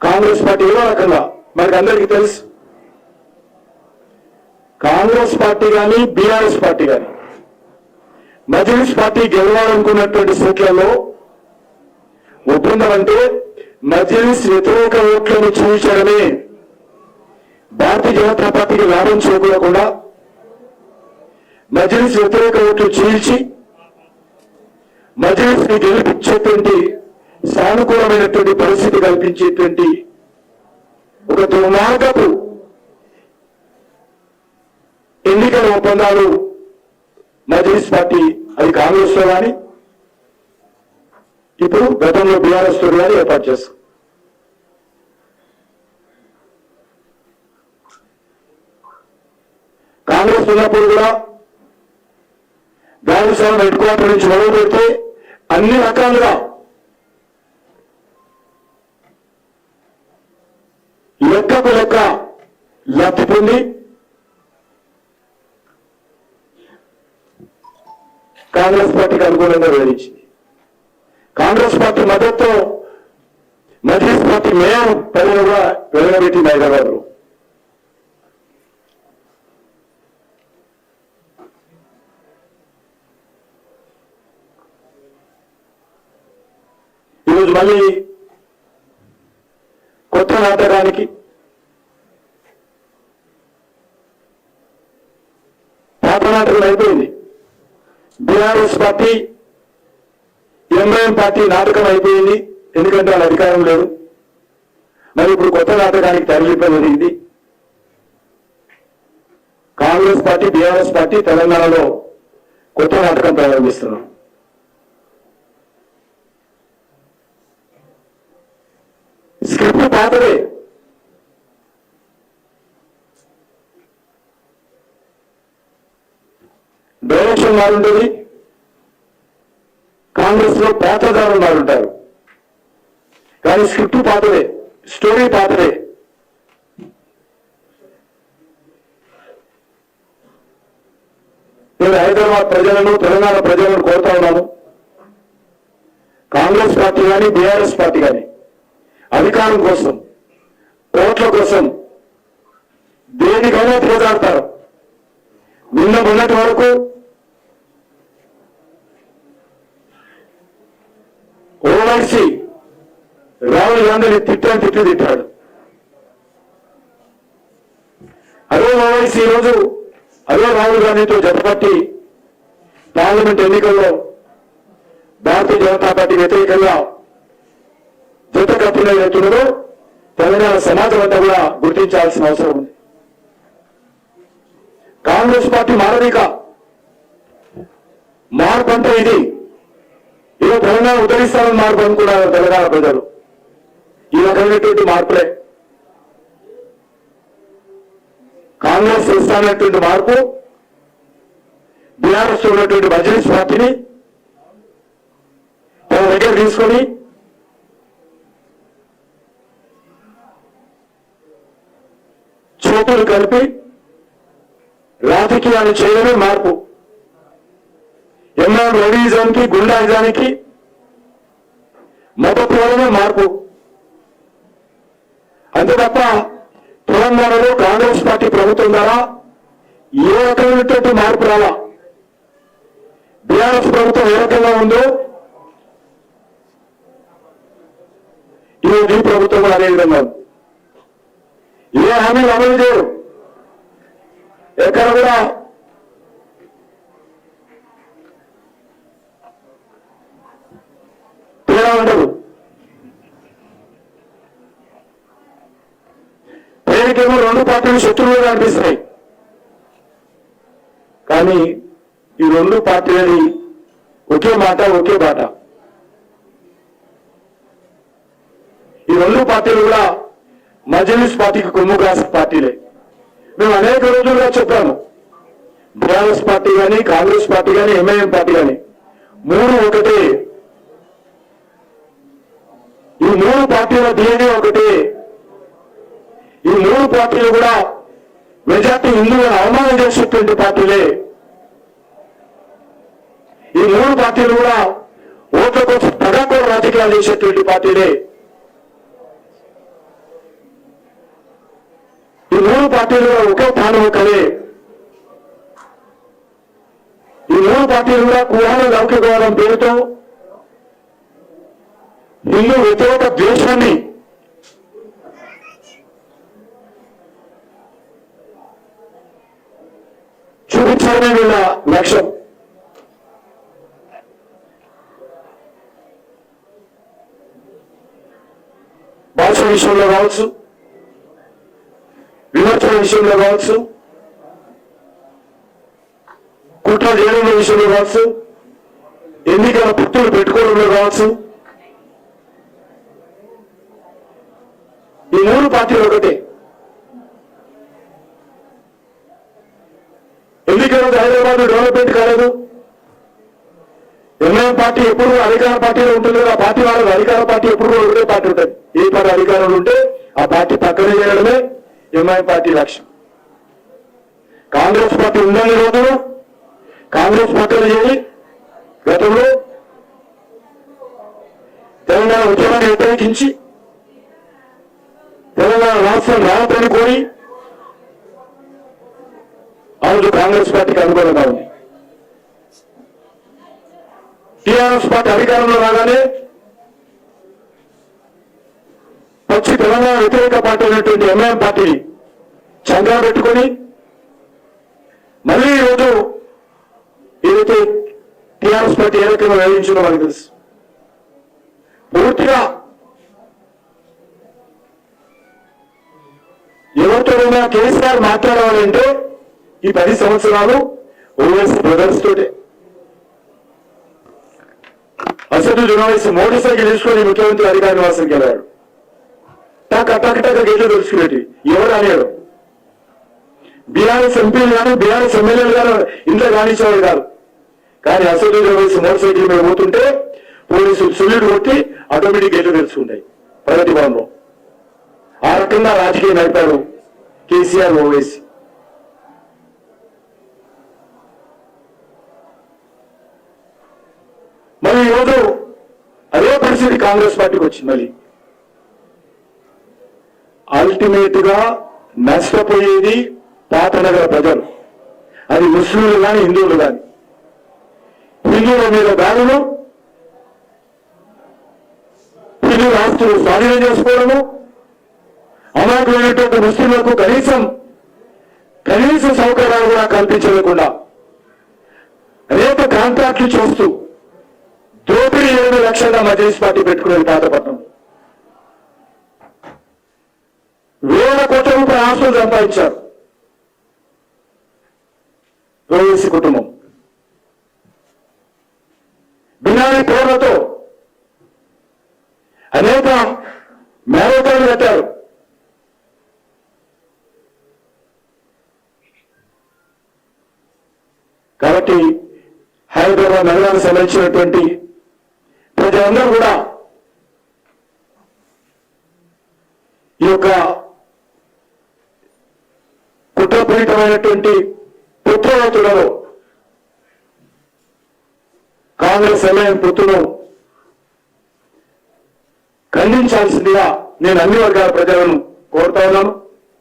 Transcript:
Congress party ఏదో రకంగా మనకు అందరికీ తెలుసు. కాంగ్రెస్ పార్టీ కానీ బీఆర్ఎస్ పార్టీ కానీ మజ్లిస్ పార్టీ గెలవాలనుకున్నటువంటి సీట్లలో ఒప్పందం అంటే మజ్లిస్ వ్యతిరేక ఓట్లను చూపించడమే. భారతీయ జనతా పార్టీకి లాభం చేకూరకుండా మజ్లిస్ వ్యతిరేక ఓట్లు చీల్చి మజ్లిస్ ని గెలిపించేటువంటి సానుకూలమైనటువంటి పరిస్థితి కల్పించేటువంటి ఒక దుర్మార్గపు ఎన్నికల ఒప్పందాలు మజ్లిస్ పార్టీ, అది కాంగ్రెస్ లో కానీ ఇప్పుడు గతంలో బీఆర్ఎస్ తో కానీ ఏర్పాటు చేస్తాం. కాంగ్రెస్ ఉన్నప్పుడు కూడా గాంధీసాగర్ హెడ్ క్వార్టర్ నుంచి మొదలు పెడితే అన్ని రకాలుగా లెక్కకు లెక్క లబ్ధి పొంది కాంగ్రెస్ పార్టీకి అనుకూలంగా వివరించింది. కాంగ్రెస్ పార్టీ మద్దతుతో మజ్లిస్ పార్టీ మేయర్ పదవిని కూడా వెలగబెట్టింది హైదరాబాద్ లో. ఈరోజు మళ్ళీ కొత్త నాటకానికి పాత నాటకం అయిపోయింది. బీఆర్ఎస్ పార్టీ ఎంఐఎం పార్టీ నాటకం అయిపోయింది, ఎందుకంటే వాళ్ళ అధికారం లేదు. మరి ఇప్పుడు కొత్త నాటకానికి తరలిపోయింది. కాంగ్రెస్ పార్టీ బీఆర్ఎస్ పార్టీ తెలంగాణలో కొత్త నాటకం ప్రారంభిస్తున్నాం. స్క్రిప్ట్ పాతదే. డైరెక్షన్ మారుంటుంది. కాంగ్రెస్ లో పాత్రదారులు మారుంటారు, కానీ స్క్రిప్ట్ పాతదే, స్టోరీ పాతదే. నేను హైదరాబాద్ ప్రజలను, తెలంగాణ ప్రజలను కోరుతా ఉన్నాను, కాంగ్రెస్ పార్టీ కానీ బీఆర్ఎస్ పార్టీ కానీ అధికారం కోసం, ఓట్ల కోసం దేనికైనా పోరాడతారు. నిన్న మొన్నటి వరకు ఓవైసీ రాహుల్ గాంధీని తిట్టాడు. అదే ఓవైసీ ఈరోజు అదే రాహుల్ గాంధీతో జతపట్టి పార్లమెంట్ ఎన్నికల్లో భారతీయ జనతా పార్టీ వ్యతిరేకంగా జత కట్టిన వ్యక్తులను తెలంగాణ సమాజం అంతా కూడా గుర్తించాల్సిన అవసరం ఉంది. కాంగ్రెస్ పార్టీ మారనిక మార్పు అంటే ఇది తెలంగాణ ఉద్ధరిస్తామని మార్పు అనుకున్నారు తెలంగాణ ప్రజలు. ఈ రకమైనటువంటి మార్పులే కాంగ్రెస్ ఇస్తానటువంటి మార్పు. బీఆర్ఎస్ ఉన్నటువంటి మజ్లిస్ పార్టీని తన దగ్గర తీసుకొని చేతులు కలిపి రాజకీయాలు చేయడమే మార్పు. ఎంఆర్ రవిజానికి, గుండాయిజానికి మద్దతు ఇవ్వడమే మార్పు. అంతే తప్ప తెలంగాణలో కాంగ్రెస్ పార్టీ ప్రభుత్వం ద్వారా ఏ రకమైనటువంటి మార్పు రాలా. బీఆర్ఎస్ ప్రభుత్వం ఏ రకంగా ఉందో ఈరోజు ఈ ప్రభుత్వం కూడా అదే విధంగా ఉంది. ఏ హామీలు అమలు చేయరు, ఎక్కడ కూడా తేడా ఉండదు. పేరుకేమో రెండు పార్టీలు శత్రువులుగా అనిపిస్తాయి, కానీ ఈ రెండు పార్టీలని ఒకే మాట ఒకే బాట. ఈ రెండు పార్టీలు కూడా మజ్లిస్ పార్టీకి కొమ్ము కాసే పార్టీలే. మేము అనేక రోజులుగా చెప్పాము, బీఆర్ఎస్ పార్టీ కానీ, కాంగ్రెస్ పార్టీ కానీ, ఎంఐఎం పార్టీ కానీ మూడు ఒకటే. ఈ మూడు పార్టీల DNA ఒకటే. ఈ మూడు పార్టీలు కూడా మెజార్టీ హిందువులను అవమానం చేసేటువంటి పార్టీలే. ఈ మూడు పార్టీలు కూడా ఓట్ల కోసం పగాకోర రాజకీయాలు చేసేటువంటి పార్టీలే. మూడు పార్టీలు ఒకే తాను ఒకరే. ఈ మూడు పార్టీలు కూడా కులాల లౌకికవాదం పేరుతో హిందూ వ్యతిరేక ద్వేషాన్ని చూపించాలనే వీళ్ళ లక్ష్యం. భాష విషయంలో కావచ్చు, విమర్శల విషయంలో కావచ్చు, కుట్ర చేయడంలో విషయంలో కావచ్చు, ఎన్నికల పుత్తులు పెట్టుకోవడంలో కావచ్చు, ఈ మూడు పార్టీలు ఒకటే. ఎన్నికల హైదరాబాద్ డెవలప్మెంట్ కాలేదు. ఎంఐఎం పార్టీ ఎప్పుడు అధికార పార్టీలో ఉంటుంది. ఆ పార్టీ వాళ్ళకి అధికార పార్టీ ఎప్పుడు కూడా ఒకటే పార్టీ ఉంటుంది. ఏ పార్టీ అధికారంలో ఉంటే ఆ పార్టీ పక్కనే చేయడమే ఎంఐఎం పార్టీ లక్ష్యం. కాంగ్రెస్ పార్టీ ఉందని రోజులు కాంగ్రెస్ పక్కన చేయి గతంలో తెలంగాణ ఉద్యమాన్ని వ్యతిరేకించి తెలంగాణ రాష్ట్రం రావద్దని కోరి ఆ రోజు కాంగ్రెస్ పార్టీకి అనుకూలంగా ఉంది. టీఆర్ఎస్ పార్టీ అధికారంలో రాగానే పచ్చి తెలంగాణ వ్యతిరేక పార్టీ అయినటువంటి ఎంఐఎం పార్టీ చంద్రా పెట్టుకొని మళ్ళీ ఈరోజు ఏదైతే టీఆర్ఎస్ పార్టీ ఏ రకంగా వ్యవహరించిందో మనకు తెలుసు. పూర్తిగా ఎవరితోనైనా కేసీఆర్ మాట్లాడాలంటే ఈ 10 సంవత్సరాలు ఓవైసీ బ్రదర్స్ తోటే. అసలు జునవైసీ మోటార్ సైకిల్ తీసుకొని ముఖ్యమంత్రి అధికార నివాసానికి వెళ్ళాడు. టక్ గేట్లు తెలుసుకునేటి ఎవరు అనేవాడు. బీఆర్ఎస్ ఎంపీలు కానీ బీఆర్ఎస్ ఎమ్మెల్యేలు కానీ ఇంట్లో కానిచ్చేవాడు కాదు. కానీ అసలు జునవైసీ మోటార్ సైకిల్ మీద పోతుంటే పోలీసులు సుల్లుడు కొట్టి ఆటోమేటిక్ గేట్లు తెలుసుకుంటాయి ప్రగతి భవన్లో. ఆ రకంగా రాజకీయం నడిపారు కేసీఆర్ ఓవైసీ. మరి ఈరోజు అదే పరిస్థితి కాంగ్రెస్ పార్టీకి వచ్చింది. మళ్ళీ అల్టిమేట్ గా నష్టపోయేది పాత నగర ప్రజలు. అది ముస్లింలు కానీ హిందువులు కానీ. హిందువుల మీద దాడులు, హిందువుల ఆస్తులు స్వాధీనం చేసుకోవడము, అమాయకులైనటువంటి ముస్లింలకు కనీస సౌకర్యాలు కూడా కల్పించలేకుండా అనేక కాంట్రాక్ట్లు చేస్తూ దోపిడీ 7 లక్షల మజ్లిస్ పార్టీ పెట్టుకునేది పాతపట్నం. వేల కోట్ల రూపాయల ఆస్తులు సంపాదించారు ఓవైసీ కుటుంబం. బినామీ పేర్లతో అనేక మ్యారేజీలు కట్టారు. కాబట్టి హైదరాబాద్ నగరానికి సంబంధించినటువంటి ప్రజలందరూ కూడా ఈ యొక్క కుట్రపూరితమైనటువంటి పుత్రవతులలో కాంగ్రెస్ ఎంఐఎం పొత్తును ఖండించాల్సిందిగా నేను అన్ని వర్గాల ప్రజలను కోరుతా ఉన్నాను.